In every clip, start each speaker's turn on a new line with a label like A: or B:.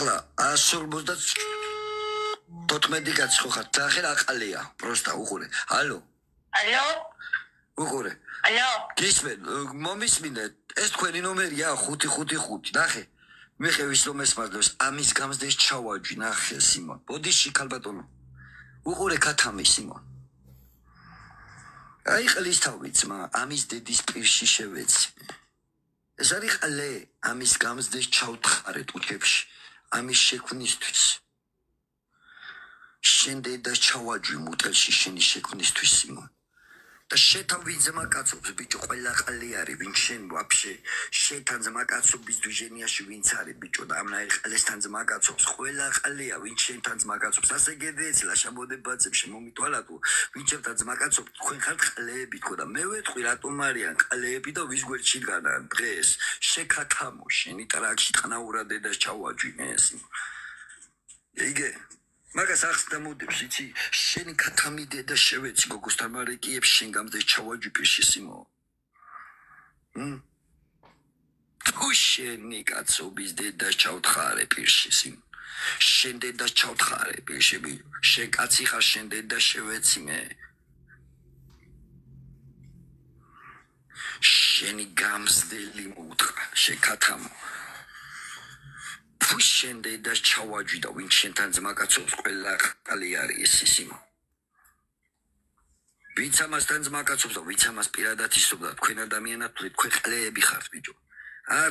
A: ახლა 154 კაცი ხო ხარ? ძახერ აყალია, პროსტა უყურე. ალო?
B: ალო?
A: უყურე.
B: ალო?
A: გისმენ, მომისმინე, ეს თქვენი ნომერია 555, ნახე. მიხე ვის რომ ესმარდოს, ამის გამზდეს ჩავაჯვი, ნახე სიმონ. ბოდიში ქალბატონო. უყურე ქათამი სიმონ. აი ყლის თავიცმა, ამის დედის პირში შევეცი. ეს არის ყლე, ამის გამზდეს ჩავთხარეთ უჩებში, ამის შექმნისთვის. შენ დედას ჩავაჯვი მუტელში შენი შექმნისთვის სიმონ. და შეთავი ძმა კაცობს ბიჭო ყველა ყლე არის ვინ შენ ვაფშე შეთან ძმა კაცობის დუჟენიაში ვინც არის ბიჭო და ამნაირ ყლესთან ძმა კაცობს ყველა ყლეა ვინ შენთან ძმა კაცობს ასე გედეცლა შემოდებაცებ შემომიტვალატო ვინ შენთან ძმა კაცობს თქვენ ხართ ყლეები თქო და მე ვეთქვი რატომ არიან ყლეები და ვის გვერდში დგანან დღეს შეკათამო შენი ტრაქში ტყნაურა დედას ჩავაჯვინე ეს იგე მაგას ახსნა მოდებს იცი შენი ქათამი დედა შევეცი გოგოსთან მარეკიებს შენ გამდეს ჩავაჯვი პირში სიმო თუ შენი კაცობის დედას ჩავთხარე პირში სიმო შენ დედას ჩავთხარე პირში შენ კაცი ხარ შენ დედას შევეცი მე შენი გამზდელი მოუთხრა შენ ქათამო შენ დედას ჩავაჯვი და ვინ შენთან ძმა კაცობს ყველა ყალი არის ეს სიმო ვინც ამასთან ძმა კაცობს და ვინც ამას პირადად ისწავლა თქვენ ადამიანად თქვენ ყლეები ხართ ბიჭო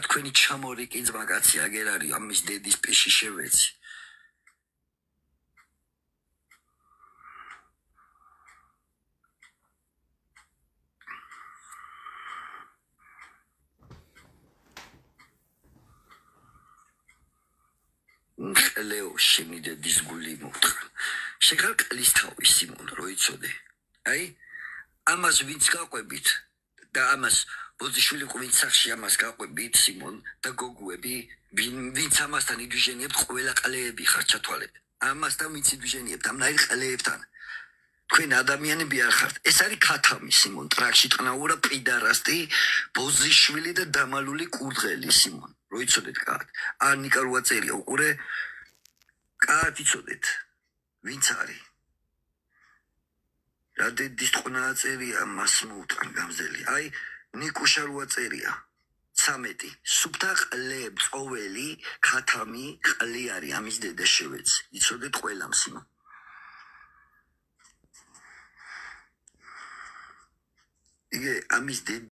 A: თქვენი ჩამორიკი ძმა კაცი აგერ არის ამის დედის პირში შევეცი ლეო შენი დედის გული მოთხრა შეგარ ყლის თავი სიმონ რო იცოდე აი ამას ვინც გაყვებით და ამას ბოძიშვილი ყვით სახში ამას გაყვებით სიმონ და გოგუები ვინც ამასთან იდვიჟენიებთ ყველა ყლეები ხარ ჩათვალეთ ამასთან ვინც იდვიჟენიებთ ამნაირ ყლეებთან თქვენ ადამიანები არ ხართ ეს არის ქათამი სიმონ ტრაქში ტყნაურა პიდარასტი ბოძიშვილი და დამალული კურდღელი სიმონ რო იცოდეთ კაც არ ნიკა როა წერია უყურე კაც იცოდეთ ვინც არის რა დედის ტყნა წერია მას მოუტან გამზელი აი ნიკუშა როა წერია 13 სუფთა ყლე წოველი ქათამი ყლი არის ამის დედა შევეცი იცოდეთ ყველა სიმონ იგე ამის დედა